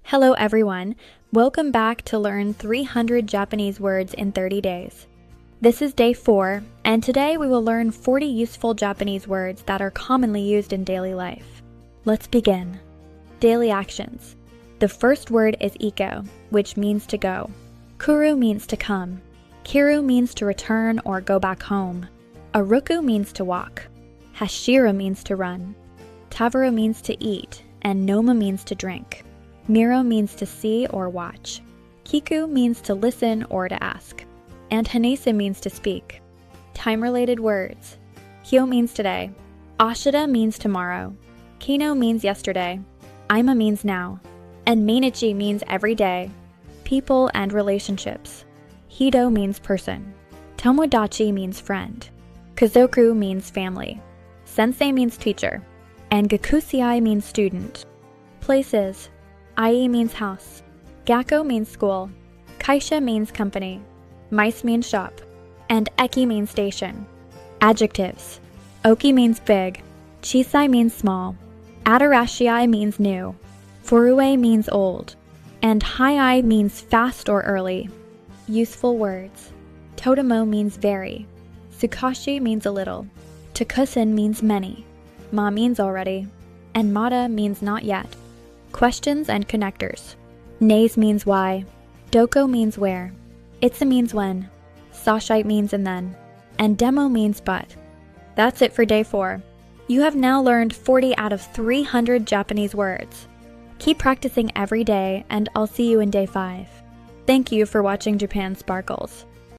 Hello everyone, welcome back to learn 300 Japanese words in 30 days. This is day 4, and today we will learn 40 useful Japanese words that are commonly used in daily life. Let's begin. Daily actions. The first word is iko, which means to go. Kuru means to come. Kiru means to return or go back home. Aruku means to walk. Hashira means to run. Tavaru means to eat, and noma means to drink. Miro means to see or watch. Kiku means to listen or to ask. And hanesa means to speak. Time-related words. Hyo means today. Ashita means tomorrow. Kino means yesterday. Ima means now. And mainichi means every day. People and relationships. Hido means person. Tomodachi means friend. Kazoku means family. Sensei means teacher. And gakusiai means student. Places. Ai means house. Gakko means school. Kaisha means company. Mice means shop. And eki means station. Adjectives. Oki means big. Chisai means small. Atarashiai means new. Furue means old. And hiai means fast or early. Useful words. Totemo means very. Sukashi means a little. Takusen means many. Ma means already. And mada means not yet. Questions and connectors. Nays means why. Doko means where. Itza means when. Sashite means and then. And demo means but. That's it for day 4. You have now learned 40 out of 300 Japanese words. Keep practicing every day, and I'll see you in day 5. Thank you for watching Japan Sparkles.